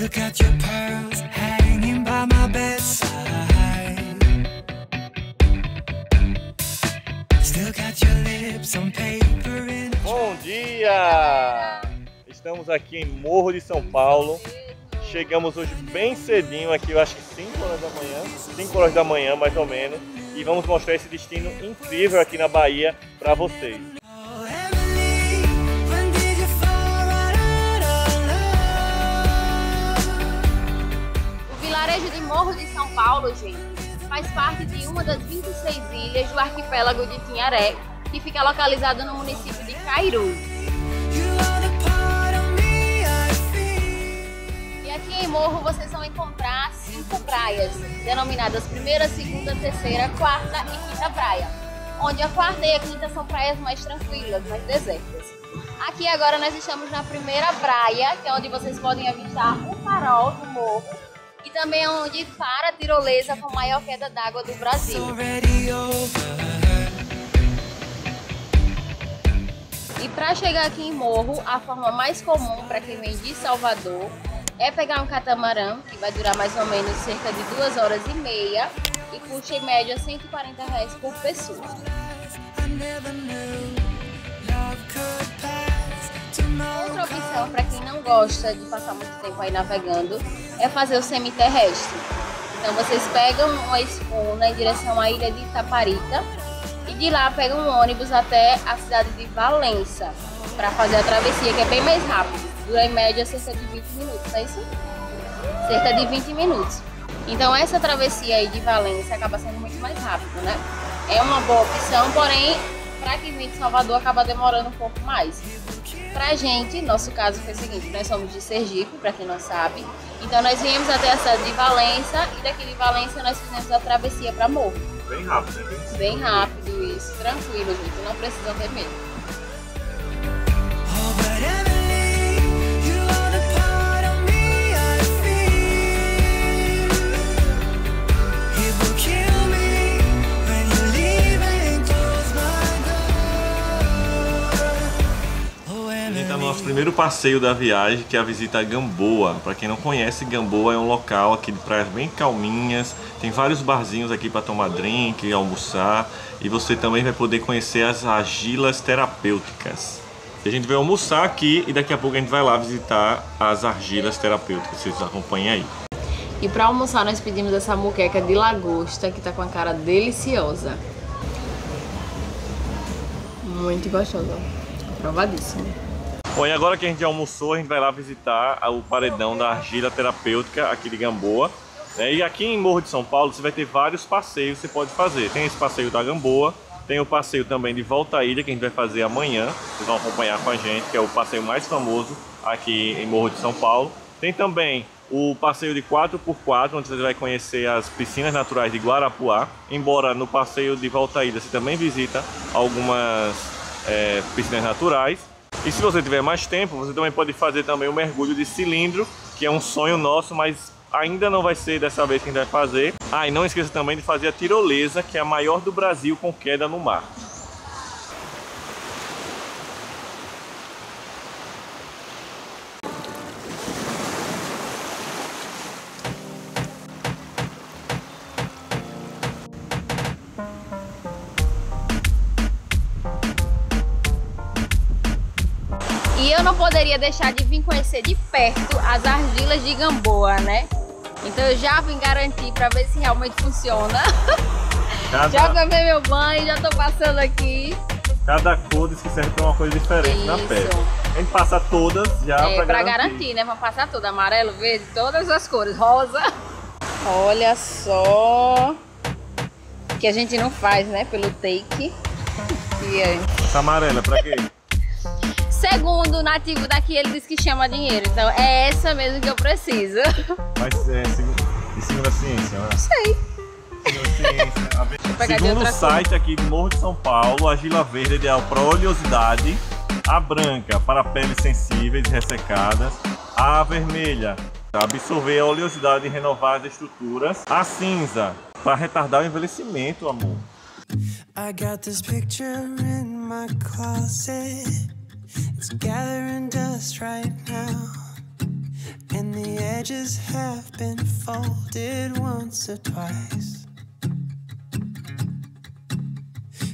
Look at your pearls hanging by my bedside. Still got your lips on paper in... Bom dia! Estamos aqui em Morro de São Paulo. Chegamos hoje bem cedinho aqui, eu acho que 5 horas da manhã, 5 horas da manhã mais ou menos, e vamos mostrar esse destino incrível aqui na Bahia para vocês. O vilarejo de Morro de São Paulo, gente, faz parte de uma das 26 ilhas do arquipélago de Tinharé, que fica localizado no município de Cairu. Aqui em Morro vocês vão encontrar 5 praias, denominadas primeira, segunda, terceira, quarta e quinta praia. Onde a quarta e a quinta são praias mais tranquilas, mais desertas. Aqui agora nós estamos na primeira praia, que é onde vocês podem avistar o farol do morro. E também é onde para a tirolesa com maior queda d'água do Brasil. E para chegar aqui em Morro, a forma mais comum para quem vem de Salvador é pegar um catamarã, que vai durar mais ou menos cerca de 2 horas e meia e custa em média R$140 por pessoa. Outra opção para quem não gosta de passar muito tempo aí navegando é fazer o semiterrestre. Então vocês pegam uma escuna em direção à ilha de Itaparica e de lá pegam um ônibus até a cidade de Valença para fazer a travessia, que é bem mais rápido. Dura em média cerca de 20 minutos, é isso? Cerca de 20 minutos. Então essa travessia aí de Valença acaba sendo muito mais rápido, né? É uma boa opção, porém, para quem vem de Salvador acaba demorando um pouco mais. Pra gente, nosso caso foi o seguinte, nós somos de Sergipe, para quem não sabe. Então nós viemos até a cidade de Valença e daqui de Valença nós fizemos a travessia para Morro. Bem rápido, né? Bem rápido isso, tranquilo, gente, não precisam ter medo. Nosso primeiro passeio da viagem, que é a visita a Gamboa. Para quem não conhece, Gamboa é um local aqui de praias bem calminhas, tem vários barzinhos aqui para tomar drink, almoçar, e você também vai poder conhecer as argilas terapêuticas. A gente vai almoçar aqui e daqui a pouco a gente vai lá visitar as argilas terapêuticas, vocês acompanhem aí. E para almoçar nós pedimos essa moqueca de lagosta, que tá com a cara deliciosa. Muito gostosa, aprovadíssima. Bom, e agora que a gente já almoçou, a gente vai lá visitar o paredão da argila terapêutica aqui de Gamboa. E aqui em Morro de São Paulo você vai ter vários passeios que você pode fazer. Tem esse passeio da Gamboa, tem o passeio também de volta à ilha, que a gente vai fazer amanhã. Vocês vão acompanhar com a gente, que é o passeio mais famoso aqui em Morro de São Paulo. Tem também o passeio de 4x4, onde você vai conhecer as piscinas naturais de Guarapuá. Embora no passeio de volta à ilha você também visita algumas piscinas naturais. E se você tiver mais tempo, você também pode fazer também o mergulho de cilindro, que é um sonho nosso, mas ainda não vai ser dessa vez que a gente vai fazer. Ah, e não esqueça também de fazer a tirolesa, que é a maior do Brasil com queda no mar. E eu não poderia deixar de vir conhecer de perto as argilas de Gamboa, né? Então eu já vim garantir para ver se realmente funciona. Já tomei meu banho, já tô passando aqui. Cada cor diz que serve para uma coisa diferente na pele. A gente passa todas já para garantir, né? Vamos passar todas, amarelo, verde, todas as cores, rosa. Olha só que a gente não faz, né? Pelo take. E aí? Essa amarela para quê? Segundo o nativo daqui, ele diz que chama dinheiro. Então é essa mesmo que eu preciso. Mas segundo a ciência, né? Não sei. Segundo o site aqui de Morro de São Paulo, a argila verde é ideal para oleosidade, a branca para peles sensíveis e ressecadas, a vermelha para absorver a oleosidade e renovar as estruturas, a cinza para retardar o envelhecimento, amor. I got this picture in my closet. It's gathering dust right now. and the edges have been folded once or twice.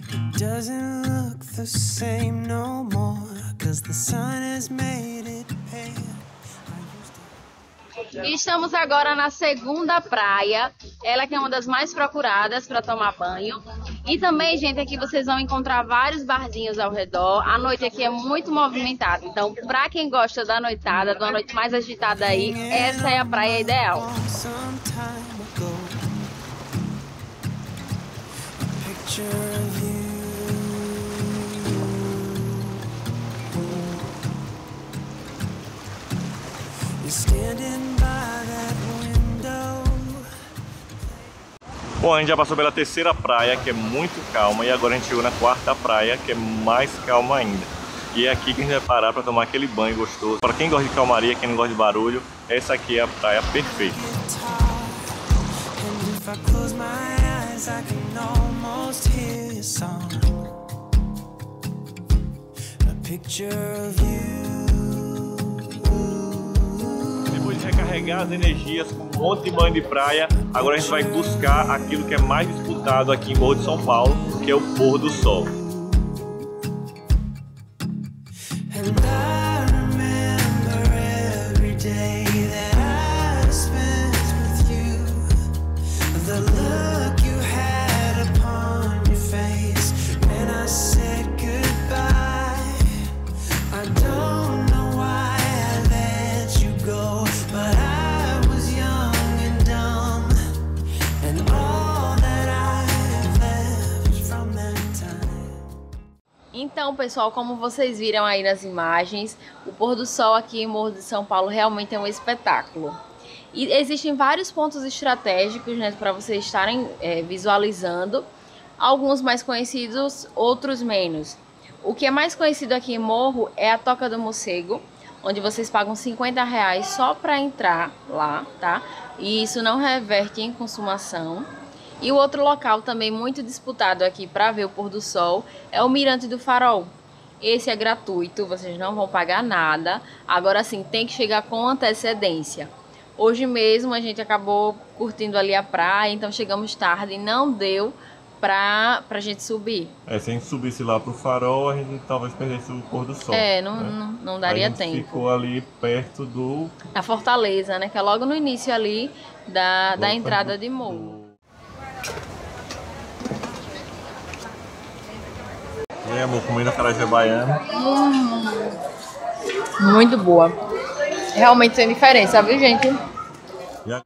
It doesn't look the same no more, 'cause the sun has made it pale. E estamos agora na segunda praia, ela que é uma das mais procuradas para tomar banho. E também, gente, aqui vocês vão encontrar vários barzinhos ao redor. A noite aqui é muito movimentada, então para quem gosta da noitada, de uma noite mais agitada aí, essa é a praia ideal. Some time ago, a picture of you. You're standing by that window. Bom, a gente já passou pela terceira praia, que é muito calma, e agora a gente chegou na quarta praia, que é mais calma ainda. E é aqui que a gente vai parar para tomar aquele banho gostoso. Para quem gosta de calmaria, quem não gosta de barulho, essa aqui é a praia perfeita. And if I close my eyes, I can almost hear your song. A picture of you. Depois de recarregar as energias com um monte de banho de praia, agora a gente vai buscar aquilo que é mais disputado aqui em Morro de São Paulo, que é o pôr do sol. And I remember every day that I spent with you. The look you had upon your face when I said goodbye. I don't know why I let you go, but I was young and dumb, and all that I have left from that time. Então, pessoal, como vocês viram aí nas imagens, o pôr do sol aqui em Morro de São Paulo realmente é um espetáculo. E existem vários pontos estratégicos, né, para vocês estarem visualizando, alguns mais conhecidos, outros menos. O que é mais conhecido aqui em Morro é a Toca do Morcego, onde vocês pagam R$50 só para entrar lá, tá? E isso não reverte em consumação. E o outro local também muito disputado aqui para ver o pôr do sol é o Mirante do Farol. Esse é gratuito, vocês não vão pagar nada. Agora sim, tem que chegar com antecedência. Hoje mesmo a gente acabou curtindo ali a praia, então chegamos tarde e não deu pra gente subir. Se a gente subisse lá pro farol, a gente talvez perdesse o pôr do sol. Não daria a gente tempo. Ficou ali perto da Fortaleza, né? Que é logo no início ali da entrada de Morro. E aí, amor, comendo acarajé baiano. Muito boa. Realmente tem diferença, viu, gente? E a...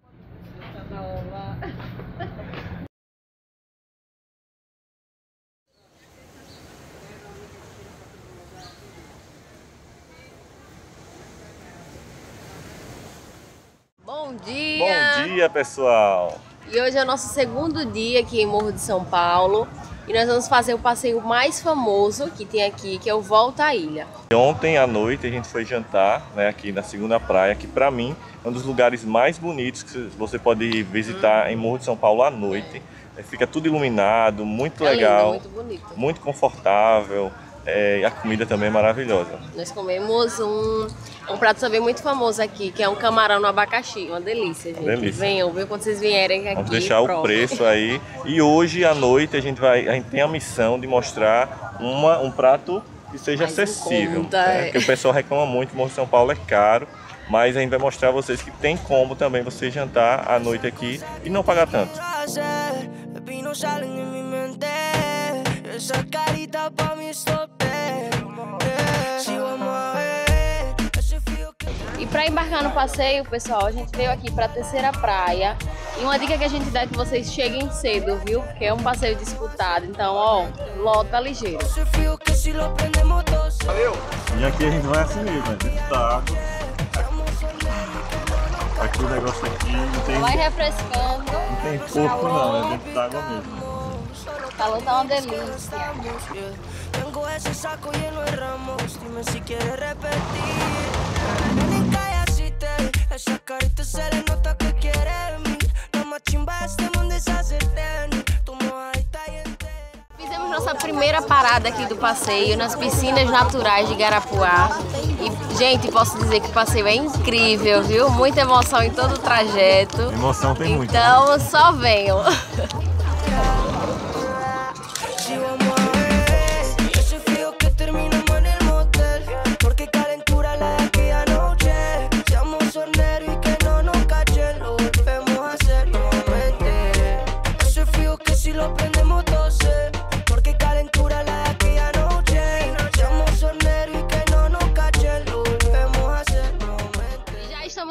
Bom dia! Bom dia, pessoal! E hoje é o nosso segundo dia aqui em Morro de São Paulo. E nós vamos fazer o passeio mais famoso que tem aqui, que é o Volta à Ilha. Ontem à noite a gente foi jantar, né, aqui na segunda praia, que pra mim é um dos lugares mais bonitos que você pode visitar em Morro de São Paulo à noite. Fica tudo iluminado, muito legal, lindo, muito bonito, muito confortável, e a comida também é maravilhosa. Nós comemos um prato também muito famoso aqui, que é um camarão no abacaxi, uma delícia, gente. Delícia. Venham, viu, quando vocês vierem aqui. Vamos deixar o preço aí. E hoje à noite a gente tem a missão de mostrar um prato que seja mais acessível. Conta, Porque o pessoal reclama muito, Morro de São Paulo é caro, mas a gente vai mostrar a vocês que tem como também você jantar à noite aqui e não pagar tanto. E para embarcar no passeio, pessoal, a gente veio aqui para a terceira praia. E uma dica que a gente dá é que vocês cheguem cedo, viu? Porque é um passeio disputado. Então, ó, lota ligeiro. Valeu! E aqui a gente vai assim mesmo, dentro da água. Aqui o negócio aqui não tem... Vai refrescando. Não tem porco não, é dentro da água mesmo. O calor tá uma delícia. Fizemos nossa primeira parada aqui do passeio nas piscinas naturais de Garapuá. E, Gente, posso dizer que o passeio é incrível, viu? Muita emoção em todo o trajeto. Emoção tem muita. Então, só venham.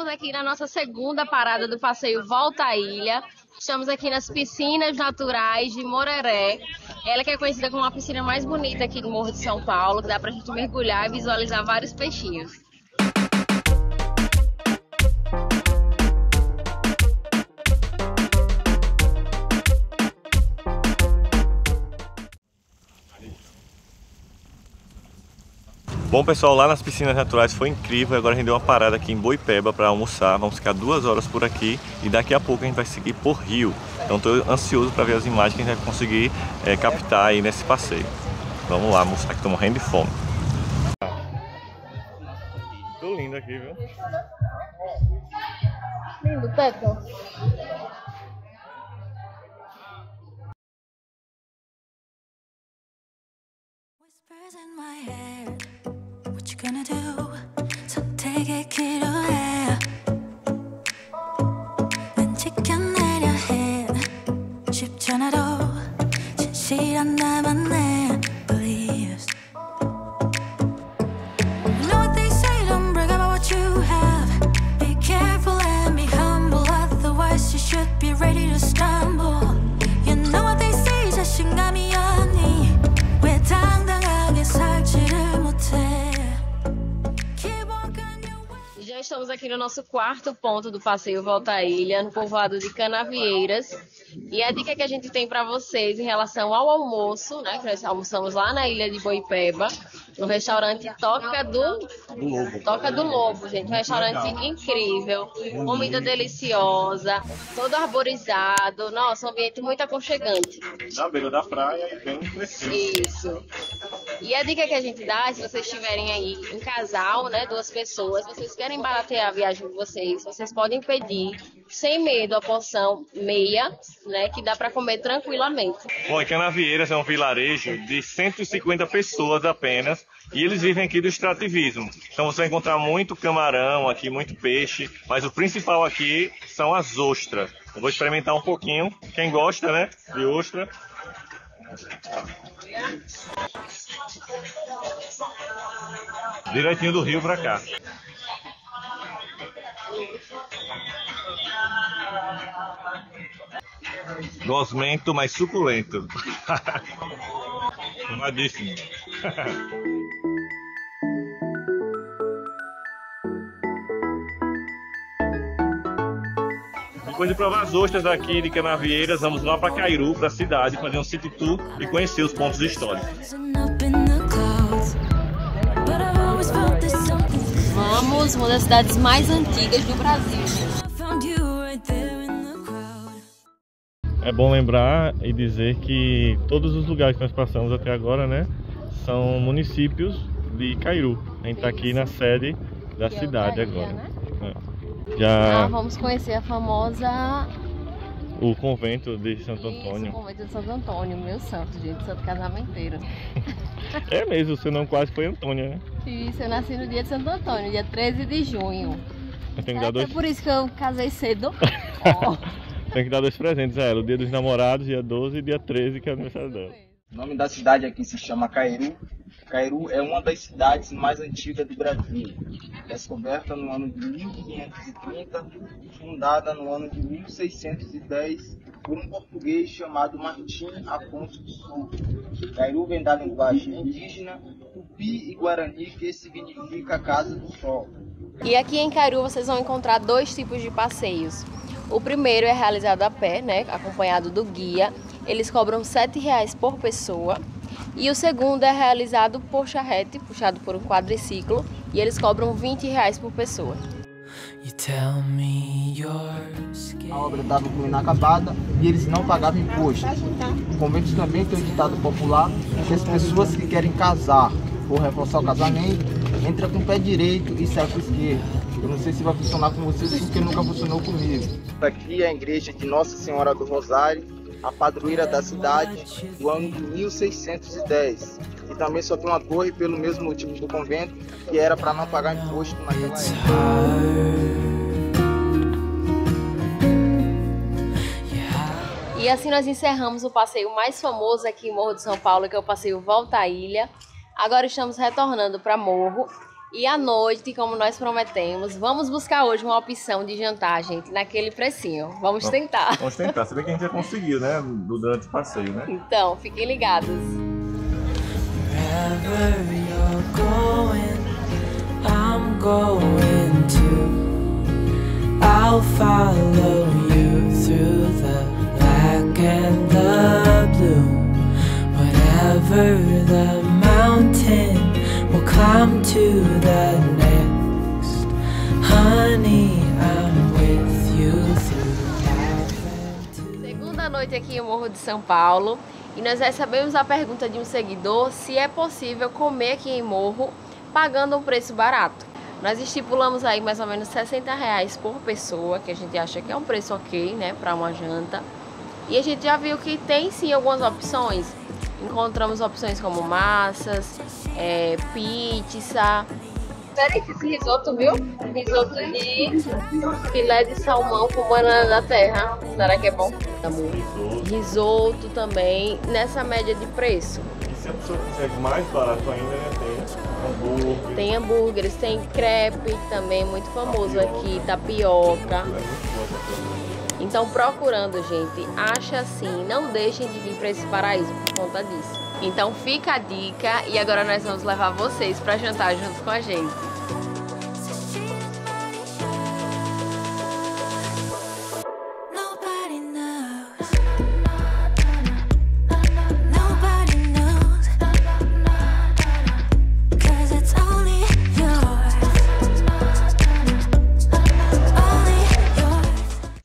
Aqui na nossa segunda parada do passeio Volta à Ilha. Estamos aqui nas piscinas naturais de Moreré. Ela que é conhecida como a piscina mais bonita aqui do Morro de São Paulo, que dá pra gente mergulhar e visualizar vários peixinhos. Bom pessoal, lá nas piscinas naturais foi incrível. Agora a gente deu uma parada aqui em Boipeba para almoçar. Vamos ficar 2 horas por aqui e daqui a pouco a gente vai seguir por Rio. Então estou ansioso para ver as imagens que a gente vai conseguir captar aí nesse passeio. Vamos lá almoçar, que estou morrendo de fome. Tô lindo aqui, viu? Lindo, Peco. In my head, what you gonna do? So take it, kid, oh yeah. 왠지 껴내려 해 쉽지 않아도 진실한 나만 내 believes. You know what they say, don't brag about what you have. Be careful and be humble, otherwise you should be ready to stumble. You know what they say, 자신감이 없니? 왜 당당하게 살지를 못해. Já estamos aqui no nosso quarto ponto do passeio Volta à Ilha, no povoado de Canavieiras. E a dica que a gente tem para vocês em relação ao almoço, né, que nós almoçamos lá na ilha de Boipeba, no restaurante Toca do Lobo, gente. Um restaurante incrível, comida deliciosa, todo arborizado. Nossa, um ambiente muito aconchegante. Na beira da praia, bem fresquinho. Isso. E a dica que a gente dá, se vocês estiverem aí em casal, né, 2 pessoas, vocês querem baratear a viagem de vocês, vocês podem pedir, sem medo, a porção meia, né, que dá para comer tranquilamente. Bom, e Canavieiras é um vilarejo de 150 pessoas apenas, e eles vivem aqui do extrativismo. Então você vai encontrar muito camarão aqui, muito peixe, mas o principal aqui são as ostras. Eu vou experimentar um pouquinho, quem gosta, né, de ostra. Direitinho do rio pra cá. Gosmento, mas suculento. Tomadíssimo. Depois de provar as ostras aqui de Canavieiras, vamos lá para Cairu, para a cidade, fazer um city tour e conhecer os pontos históricos. Vamos, uma das cidades mais antigas do Brasil. É bom lembrar e dizer que todos os lugares que nós passamos até agora, né, são municípios de Cairu. A gente está aqui na sede da cidade agora. Né? Já vamos conhecer a famosa... o convento de Santo Antônio. O convento de Santo Antônio, meu santo, gente, santo casamenteiro. É mesmo, o seu nome quase foi Antônia, né? Isso, eu nasci no dia de Santo Antônio, dia 13 de junho. É por isso que eu casei cedo. Tem que dar 2 presentes a ela, o dia dos namorados, dia 12 e dia 13, que é o aniversário dela. O nome da cidade aqui se chama Cairu. Cairu é uma das cidades mais antigas do Brasil. Descoberta no ano de 1530 e fundada no ano de 1610 por um português chamado Martim Afonso de Souza. Cairu vem da linguagem indígena, tupi e guarani, que significa Casa do Sol. E aqui em Cairu vocês vão encontrar 2 tipos de passeios. O primeiro é realizado a pé, né, acompanhado do guia. Eles cobram R$ 7,00 por pessoa. E o segundo é realizado por charrete, puxado por um quadriciclo, e eles cobram R$ 20,00 por pessoa. A obra estava com inacabada e eles não pagavam imposto. O convento também tem um ditado popular que as pessoas que querem casar ou reforçar o casamento entra com o pé direito e sai com o esquerdo. Eu não sei se vai funcionar com vocês porque nunca funcionou comigo. Aqui é a igreja de Nossa Senhora do Rosário, a padroeira da cidade, do ano de 1610. E também só tem uma torre pelo mesmo motivo do convento, que era para não pagar imposto naquela época. E assim nós encerramos o passeio mais famoso aqui em Morro de São Paulo, que é o passeio Volta à Ilha. Agora estamos retornando para Morro. E à noite, como nós prometemos, vamos buscar hoje uma opção de jantar, gente, naquele precinho. Vamos tentar. Vamos tentar. Você vê que a gente já conseguiu, né? Durante o passeio, né? Então, fiquem ligados. Wherever you're going, I'm going to. I'll follow you through the black and the blue. Whatever the mountain, we'll climb to the next. Honey, I'm with you through. Segunda noite aqui em Morro de São Paulo. E nós recebemos a pergunta de um seguidor se é possível comer aqui em Morro pagando um preço barato. Nós estipulamos aí mais ou menos R$60 por pessoa, que a gente acha que é um preço ok, né, para uma janta. E a gente já viu que tem sim algumas opções. Encontramos opções como massas, pizza. Diferente esse risoto, viu? Risoto de filé de salmão com banana da terra. Será que é bom? Risoto também, nessa média de preço. E se a pessoa quiser mais barato ainda, né? Tem hambúrguer. Tem hambúrgueres, tem crepe também, muito famoso aqui, tapioca. Então procurando, gente, acha assim, não deixem de vir para esse paraíso por conta disso. Então fica a dica e agora nós vamos levar vocês para jantar junto com a gente.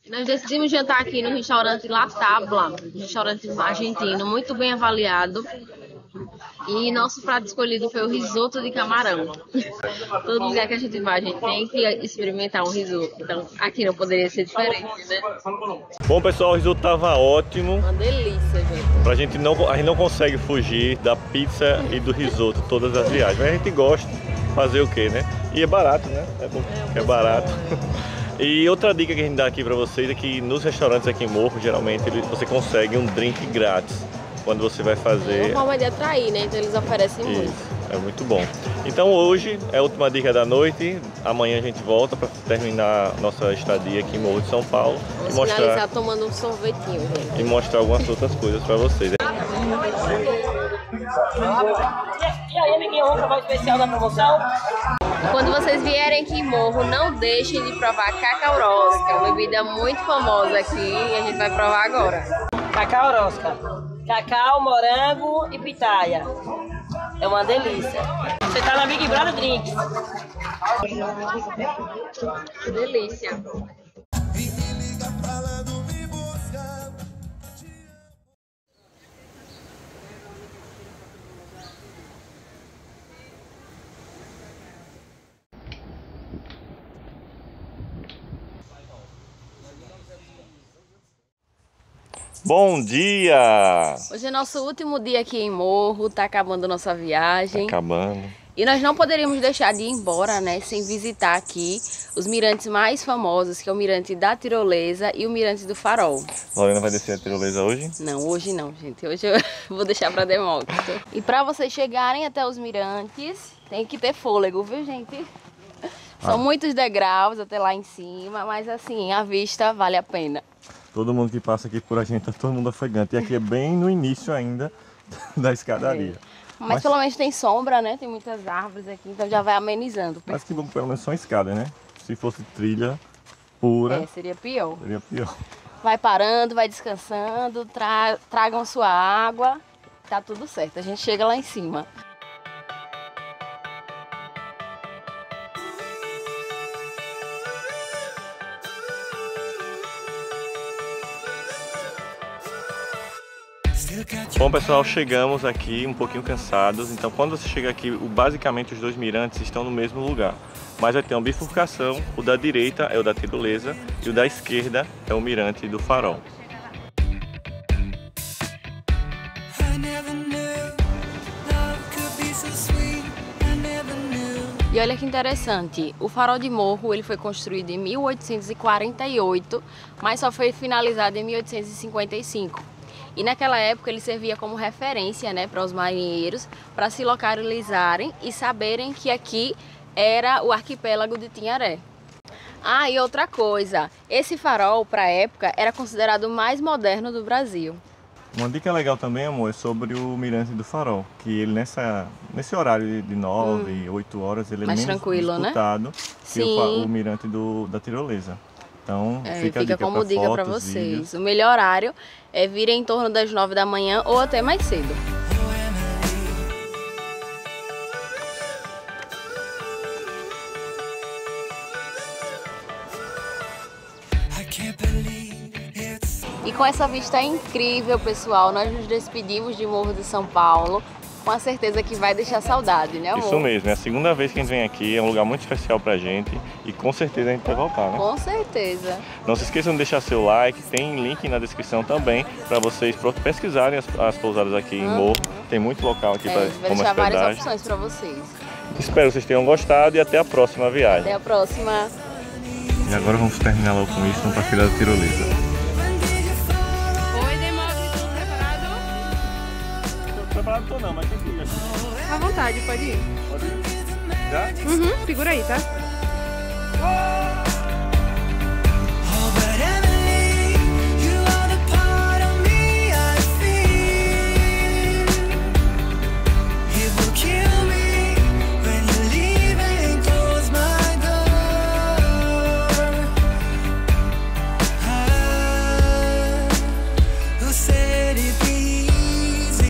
Nós decidimos jantar aqui no restaurante La Tabla, um restaurante argentino muito bem avaliado. E nosso prato escolhido foi o risoto de camarão. Todo lugar que a gente vai, a gente tem que experimentar um risoto. Então aqui não poderia ser diferente, né? Bom, pessoal, o risoto tava ótimo. Uma delícia, gente. A gente não consegue fugir da pizza e do risoto todas as viagens. Mas a gente gosta de fazer o quê, né? E é barato, né? É bom, é barato. E outra dica que a gente dá aqui pra vocês é que nos restaurantes aqui em Morro, geralmente você consegue um drink grátis quando você vai fazer. É uma forma de atrair, né? Então eles oferecem muito. Isso, é muito bom. Então hoje é a última dica da noite. Amanhã a gente volta para terminar nossa estadia aqui em Morro de São Paulo. Vamos finalizar tomando um sorvetinho, gente. E mostrar algumas outras coisas para vocês. E aí, amiguinho, vamos provar o especial da promoção? Quando vocês vierem aqui em Morro, não deixem de provar Cacaurosca, é uma bebida muito famosa aqui e a gente vai provar agora. Cacau rosca. Cacau, morango e pitaia. É uma delícia. Você tá na Big Brother Drinks. Delícia. Bom dia! Hoje é nosso último dia aqui em Morro, tá acabando a nossa viagem. Acabando. E nós não poderíamos deixar de ir embora, né, sem visitar aqui os mirantes mais famosos, que é o Mirante da Tirolesa e o Mirante do Farol. Lorena vai descer a tirolesa hoje? Não, hoje não, gente. Hoje eu vou deixar para Demócrito. E para vocês chegarem até os mirantes, tem que ter fôlego, viu, gente? São muitos degraus até lá em cima, mas assim, a vista vale a pena. Todo mundo que passa aqui por a gente tá todo mundo ofegante. E aqui é bem no início ainda da escadaria. Mas pelo menos tem sombra, né? Tem muitas árvores aqui, então já vai amenizando. Mas que bom, pelo menos são escadas, né? Se fosse trilha pura, Seria pior. seria pior. Vai parando, vai descansando, tragam sua água, tá tudo certo. A gente chega lá em cima. Bom pessoal, chegamos aqui um pouquinho cansados, então quando você chega aqui, basicamente os dois mirantes estão no mesmo lugar. Mas vai ter uma bifurcação, o da direita é o da tirolesa e o da esquerda é o mirante do farol. E olha que interessante, o farol de Morro ele foi construído em 1848, mas só foi finalizado em 1855. E naquela época ele servia como referência, né, para os marinheiros, para se localizarem e saberem que aqui era o arquipélago de Tinharé. Ah, e outra coisa, esse farol para a época era considerado o mais moderno do Brasil. Uma dica legal também, amor, é sobre o mirante do farol, que ele nesse horário de 9, 8 horas, ele é Mais menos tranquilo, disputado, né? que Sim. o mirante da tirolesa. Então Fica a dica como dica para fotos, vocês. vídeos. O melhor horário é vir em torno das 9 da manhã ou até mais cedo. E com essa vista incrível, pessoal, nós nos despedimos de Morro de São Paulo, com a certeza que vai deixar saudade, né, amor? Isso mesmo, é a segunda vez que a gente vem aqui, é um lugar muito especial pra gente e com certeza a gente vai voltar, né? Com certeza. Não se esqueçam de deixar seu like, tem link na descrição também para vocês pesquisarem as pousadas aqui em Morro. Tem muito local aqui Vai como deixar várias hospedagem. opções para vocês. Espero que vocês tenham gostado e até a próxima viagem. Até a próxima. E agora vamos terminar logo com isso, vamos para a Feira da Tirolesa. Oi, Demócrito, preparado? Tô preparado tô não, mas tem que ir. À vontade, pode ir. Pode ir. Já? Segura aí, tá?